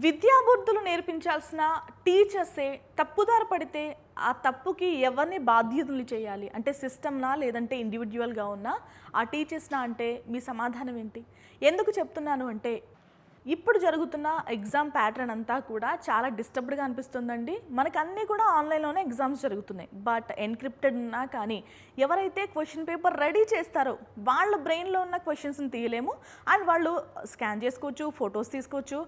విద్యాబుద్ధులు నేర్పించాల్సిన టీచర్సే తప్పుదారి పడితే ఆ తప్పుకి ఎవరిని బాధ్యతలు చేయాలి అంటే సిస్టమ్నా లేదంటే ఇండివిజువల్గా ఉన్న ఆ టీచర్స్నా అంటే మీ సమాధానం ఏంటి? ఎందుకు చెప్తున్నాను అంటే ఇప్పుడు జరుగుతున్న ఎగ్జామ్ ప్యాటర్న్ అంతా కూడా చాలా డిస్టర్బ్డ్గా అనిపిస్తుందండి. మనకు అన్నీ కూడా ఆన్లైన్లోనే ఎగ్జామ్స్ జరుగుతున్నాయి. బట్ ఎన్క్రిప్టెడ్ ఉన్నా కానీ ఎవరైతే క్వశ్చన్ పేపర్ రెడీ చేస్తారో వాళ్ళ బ్రెయిన్లో ఉన్న క్వశ్చన్స్ని తీయలేము. అండ్ వాళ్ళు స్కాన్ చేసుకోవచ్చు, ఫొటోస్ తీసుకోవచ్చు,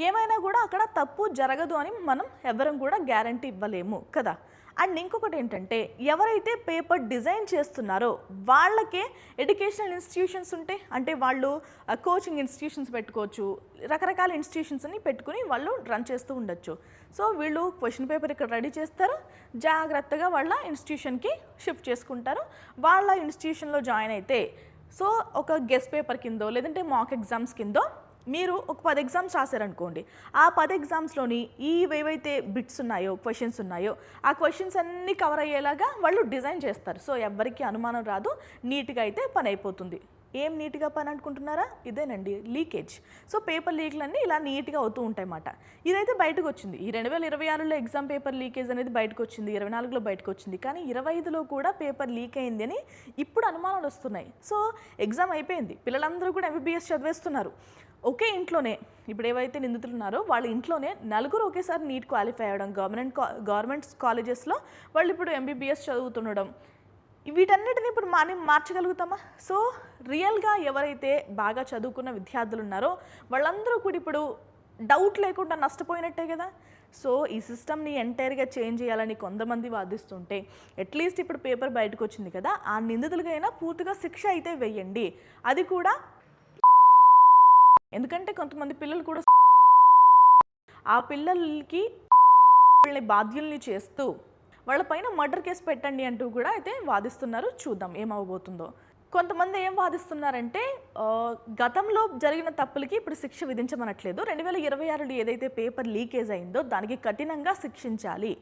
ఏమైనా కూడా అక్కడ తప్పు జరగదు అని మనం ఎవరం కూడా గ్యారంటీ ఇవ్వలేము కదా. అండ్ ఇంకొకటి ఏంటంటే ఎవరైతే పేపర్ డిజైన్ చేస్తున్నారో వాళ్ళకే ఎడ్యుకేషనల్ ఇన్స్టిట్యూషన్స్ ఉంటాయి. అంటే వాళ్ళు కోచింగ్ ఇన్స్టిట్యూషన్స్ పెట్టుకోవచ్చు, రకరకాల ఇన్స్టిట్యూషన్స్ని పెట్టుకుని వాళ్ళు రన్ చేస్తూ ఉండొచ్చు. సో వీళ్ళు క్వశ్చన్ పేపర్ ఇక్కడ రెడీ చేస్తారు, జాగ్రత్తగా వాళ్ళ ఇన్స్టిట్యూషన్కి షిఫ్ట్ చేసుకుంటారు. వాళ్ళ ఇన్స్టిట్యూషన్లో జాయిన్ అయితే సో ఒక గెస్ట్ పేపర్ కిందో లేదంటే మాక్ ఎగ్జామ్స్ కిందో మీరు ఒక 10 ఎగ్జామ్స్ రాశారనుకోండి, ఆ 10 ఎగ్జామ్స్లోని ఏవైతే బిట్స్ ఉన్నాయో క్వశ్చన్స్ ఉన్నాయో ఆ క్వశ్చన్స్ అన్నీ కవర్ అయ్యేలాగా వాళ్ళు డిజైన్ చేస్తారు. సో ఎవరికి అనుమానం రాదు, నీట్గా అయితే పని అయిపోతుంది. ఏం నీట్గా పని అనుకుంటున్నారా? ఇదేనండి లీకేజ్. సో పేపర్ లీక్లన్నీ ఇలా నీట్గా అవుతూ ఉంటాయన్నమాట. ఇదైతే బయటకు వచ్చింది. ఈ 2026లో ఎగ్జామ్ పేపర్ లీకేజ్ అనేది బయటకు వచ్చింది, 24లో బయటకు వచ్చింది. కానీ 25లో కూడా పేపర్ లీక్ అయింది అని ఇప్పుడు అనుమానాలు వస్తున్నాయి. సో ఎగ్జామ్ అయిపోయింది, పిల్లలందరూ కూడా MBBS చదివేస్తున్నారు. ఒకే ఇంట్లోనే ఇప్పుడు ఏవైతే నిందితులు ఉన్నారో వాళ్ళ ఇంట్లోనే నలుగురు ఒకేసారి నీట్ క్వాలిఫై అవ్వడం, గవర్నమెంట్ కాలేజెస్లో వాళ్ళు ఇప్పుడు MBBS చదువుతుండడం, వీటన్నిటిని ఇప్పుడు మనం మార్చగలుగుతామా? సో రియల్గా ఎవరైతే బాగా చదువుకున్న విద్యార్థులు ఉన్నారో వాళ్ళందరూ కూడా ఇప్పుడు డౌట్ లేకుండా నష్టపోయినట్టే కదా. సో ఈ సిస్టమ్ని ఎంటైర్గా చేంజ్ చేయాలని కొంతమంది వాదిస్తుంటే అట్లీస్ట్ ఇప్పుడు పేపర్ బయటకు వచ్చింది కదా, ఆ నిందితులకైనా పూర్తిగా శిక్ష అయితే వేయండి. అది కూడా ఎందుకంటే కొంతమంది పిల్లలు కూడా ఆ పిల్లలకి బాధ్యుల్ని చేస్తూ వాళ్ళపైన మర్డర్ కేసు పెట్టండి అంటూ కూడా అయితే వాదిస్తున్నారు. చూద్దాం ఏమవబోతుందో. కొంతమంది ఏం వాదిస్తున్నారంటే గతంలో జరిగిన తప్పులకి ఇప్పుడు శిక్ష విధించమనట్లేదు. 2026లో ఏదైతే పేపర్ లీకేజ్ అయిందో దానికి కఠినంగా శిక్షించాలి.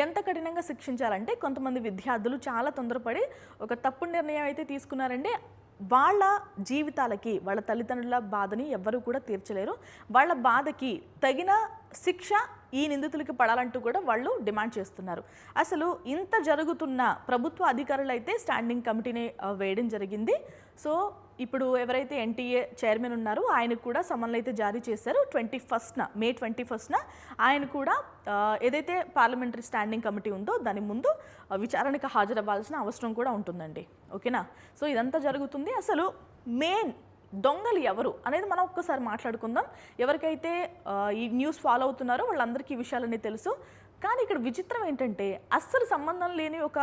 ఎంత కఠినంగా శిక్షించాలంటే కొంతమంది విద్యార్థులు చాలా తొందరపడి ఒక తప్పుడు నిర్ణయం అయితే తీసుకున్నారండి. వాళ్ళ జీవితాలకి వాళ్ళ తల్లిదండ్రుల బాధని ఎవ్వరూ కూడా తీర్చలేరు. వాళ్ళ బాధకి తగిన శిక్ష ఈ నిందితులకి పడాలంటూ కూడా వాళ్ళు డిమాండ్ చేస్తున్నారు. అసలు ఇంత జరుగుతున్న ప్రభుత్వ అధికారులు అయితే స్టాండింగ్ కమిటీని వేయడం జరిగింది. సో ఇప్పుడు ఎవరైతే NTA చైర్మన్ ఉన్నారో ఆయనకు కూడా సమన్లు అయితే జారీ చేశారు. మే 21న ఆయన కూడా ఏదైతే పార్లమెంటరీ స్టాండింగ్ కమిటీ ఉందో దాని ముందు విచారణకు హాజరవ్వాల్సిన అవసరం కూడా ఉంటుందండి. ఓకేనా? సో ఇదంతా జరుగుతుంది. అసలు మెయిన్ దొంగలు ఎవరు అనేది మనం ఒక్కసారి మాట్లాడుకుందాం. ఎవరికైతే ఈ న్యూస్ ఫాలో అవుతున్నారో వాళ్ళందరికీ ఈ విషయాలన్నీ తెలుసు. కానీ ఇక్కడ విచిత్రం ఏంటంటే అస్సలు సంబంధం లేని ఒక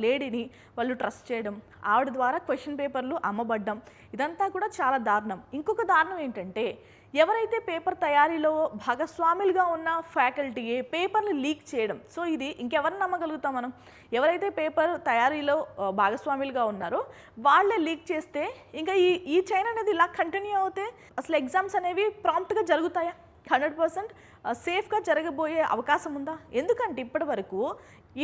లేడీని వాళ్ళు ట్రస్ట్ చేయడం, ఆవిడ ద్వారా క్వశ్చన్ పేపర్లు అమ్మబడ్డం, ఇదంతా కూడా చాలా దారుణం. ఇంకొక దారుణం ఏంటంటే ఎవరైతే పేపర్ తయారీలో భాగస్వాములుగా ఉన్న ఫ్యాకల్టీయే పేపర్ని లీక్ చేయడం. సో ఇది ఇంకెవరిని నమ్మగలుగుతాం మనం? ఎవరైతే పేపర్ తయారీలో భాగస్వాములుగా ఉన్నారో వాళ్ళే లీక్ చేస్తే ఇంకా ఈ చైన్ అనేది ఇలా కంటిన్యూ అవుతే అసలు ఎగ్జామ్స్ అనేవి ప్రాంప్ట్గా జరుగుతాయా? 100% సేఫ్గా జరగబోయే అవకాశం ఉందా? ఎందుకంటే ఇప్పటి వరకు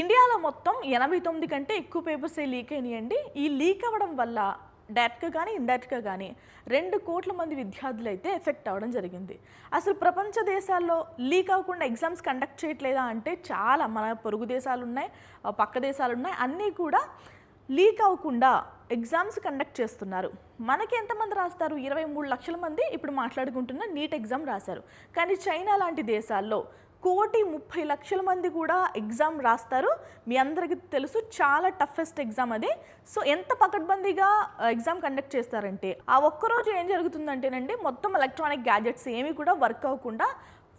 ఇండియాలో మొత్తం 89 కంటే ఎక్కువ పేపర్సే లీక్ అయినాయండి. ఈ లీక్ అవ్వడం వల్ల డైరెక్ట్గా కానీ ఇండైరెక్ట్గా కానీ 2 కోట్ల మంది విద్యార్థులు అయితే ఎఫెక్ట్ అవ్వడం జరిగింది. అసలు ప్రపంచ దేశాల్లో లీక్ అవ్వకుండా ఎగ్జామ్స్ కండక్ట్ చేయట్లేదా అంటే చాలా, మన పొరుగు దేశాలు ఉన్నాయి, పక్క దేశాలు ఉన్నాయి, అన్నీ కూడా లీక్ అవ్వకుండా ఎగ్జామ్స్ కండక్ట్ చేస్తున్నారు. మనకి ఎంతమంది రాస్తారు? 23 లక్షల మంది ఇప్పుడు మాట్లాడుకుంటున్న నీట్ ఎగ్జామ్ రాశారు. కానీ చైనా లాంటి దేశాల్లో 1,30,00,000 మంది కూడా ఎగ్జామ్ రాస్తారు. మీ అందరికీ తెలుసు చాలా టఫెస్ట్ ఎగ్జామ్ అది. సో ఎంత పకడ్బందీగా ఎగ్జామ్ కండక్ట్ చేస్తారంటే ఆ ఒక్కరోజు ఏం జరుగుతుందంటేనండి మొత్తం ఎలక్ట్రానిక్ గ్యాజెట్స్ ఏమీ కూడా వర్క్ అవ్వకుండా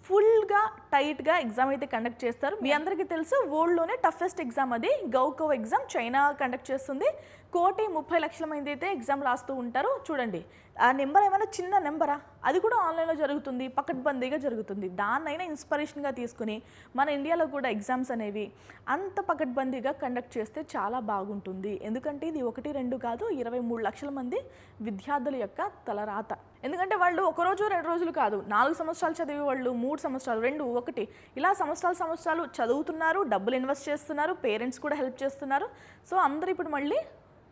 ఫుల్గా టైట్గా ఎగ్జామ్ అయితే కండక్ట్ చేస్తారు. మీ అందరికీ తెలుసు వరల్డ్లోనే టఫెస్ట్ ఎగ్జామ్ అది గౌకో ఎగ్జామ్ చైనా కండక్ట్ చేస్తుంది. 1,30,00,000 మంది అయితే ఎగ్జామ్ రాస్తూ ఉంటారు. చూడండి ఆ నెంబర్ ఏమైనా చిన్న నెంబరా? అది కూడా ఆన్లైన్లో జరుగుతుంది, పకడ్బందీగా జరుగుతుంది. దాన్నైనా ఇన్స్పిరేషన్గా తీసుకుని మన ఇండియాలో కూడా ఎగ్జామ్స్ అనేవి అంత పకడ్బందీగా కండక్ట్ చేస్తే చాలా బాగుంటుంది. ఎందుకంటే ఇది 1, 2 కాదు, 23 లక్షల మంది విద్యార్థుల యొక్క తలరాత. ఎందుకంటే వాళ్ళు ఒకరోజు 2 రోజులు కాదు, 4 సంవత్సరాలు చదివే వాళ్ళు 3 సంవత్సరాలు 2, 1 ఇలా సంవత్సరాలు చదువుతున్నారు, డబ్బులు ఇన్వెస్ట్ చేస్తున్నారు, పేరెంట్స్ కూడా హెల్ప్ చేస్తున్నారు. సో అందరూ ఇప్పుడు మళ్ళీ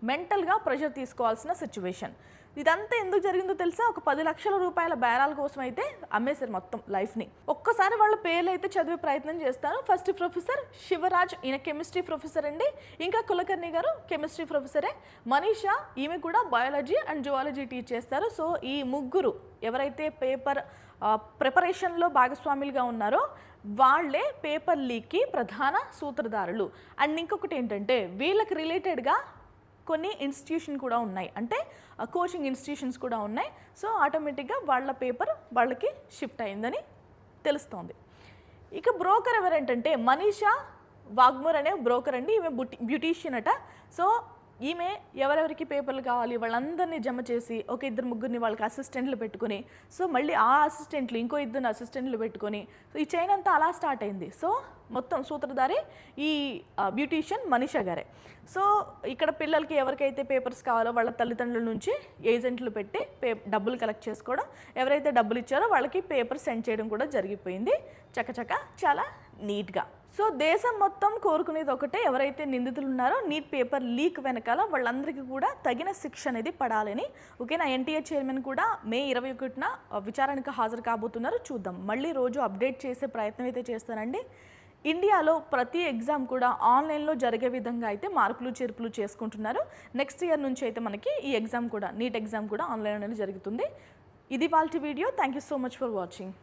మెంటల్గా ప్రెషర్ తీసుకోవాల్సిన సిచ్యువేషన్. ఇదంతా ఎందుకు జరిగిందో తెలుసా? ఒక 10 లక్షల రూపాయల బేరాల కోసం అయితే అమ్మేశారు మొత్తం లైఫ్ని. ఒక్కసారి వాళ్ళ పేర్లు అయితే చదివే ప్రయత్నం చేస్తాను. ఫస్ట్ ప్రొఫెసర్ శివరాజ్, ఈయన కెమిస్ట్రీ ప్రొఫెసర్ అండి. ఇంకా కులకర్ణి గారు కెమిస్ట్రీ ప్రొఫెసరే. మనీషా, ఈమె కూడా బయాలజీ అండ్ జువాలజీ టీచ్ చేస్తారు. సో ఈ ముగ్గురు ఎవరైతే పేపర్ ప్రిపరేషన్లో భాగస్వాములుగా ఉన్నారో వాళ్ళే పేపర్ లీక్కి ప్రధాన సూత్రధారులు. అండ్ ఇంకొకటి ఏంటంటే వీళ్ళకి రిలేటెడ్గా కొన్ని ఇన్స్టిట్యూషన్ కూడా ఉన్నాయి, అంటే కోచింగ్ ఇన్స్టిట్యూషన్స్ కూడా ఉన్నాయి. సో ఆటోమేటిక్గా వాళ్ళ పేపర్ వాళ్ళకి షిఫ్ట్ అయిందని తెలుస్తోంది. ఇక బ్రోకర్ ఎవరంటే మనీషా వాగ్మూర్ అనే బ్రోకర్ అండి. ఈమె బ్యూటీషియన్ అట. సో ఈమె ఎవరెవరికి పేపర్లు కావాలి వాళ్ళందరినీ జమ చేసి ఒక 2-3 వాళ్ళకి అసిస్టెంట్లు పెట్టుకుని, సో మళ్ళీ ఆ అసిస్టెంట్లు ఇంకో 2 అసిస్టెంట్లు పెట్టుకొని, సో ఈ చైన్ అంతా అలా స్టార్ట్ అయింది. సో మొత్తం సూత్రధారి ఈ బ్యూటీషియన్ మనీషా గారే. సో ఇక్కడ పిల్లలకి ఎవరికైతే పేపర్స్ కావాలో వాళ్ళ తల్లిదండ్రుల నుంచి ఏజెంట్లు పెట్టి డబ్బులు కలెక్ట్ చేసుకోవడం, ఎవరైతే డబ్బులు ఇచ్చారో వాళ్ళకి పేపర్ సెండ్ చేయడం కూడా జరిగిపోయింది చకచక, చాలా నీట్గా. సో దేశం మొత్తం కోరుకునేది ఒకటే, ఎవరైతే నిందితులు ఉన్నారో నీట్ పేపర్ లీక్ వెనకాల వాళ్ళందరికీ కూడా తగిన శిక్ష అనేది పడాలని. ఓకేనా? ఎన్టీఏ చైర్మన్ కూడా మే 21న విచారణకు హాజరు కాబోతున్నారు. చూద్దాం, మళ్ళీ రోజు అప్డేట్ చేసే ప్రయత్నం అయితే చేస్తానండి. ఇండియాలో ప్రతి ఎగ్జామ్ కూడా ఆన్లైన్లో జరిగే విధంగా అయితే మార్పులు చేర్పులు చేసుకుంటున్నారు. నెక్స్ట్ ఇయర్ నుంచి అయితే మనకి ఈ ఎగ్జామ్ కూడా, నీట్ ఎగ్జామ్ కూడా ఆన్లైన్ అనేది జరుగుతుంది. ఇది వాళ్ళ video. Thank you so much for watching.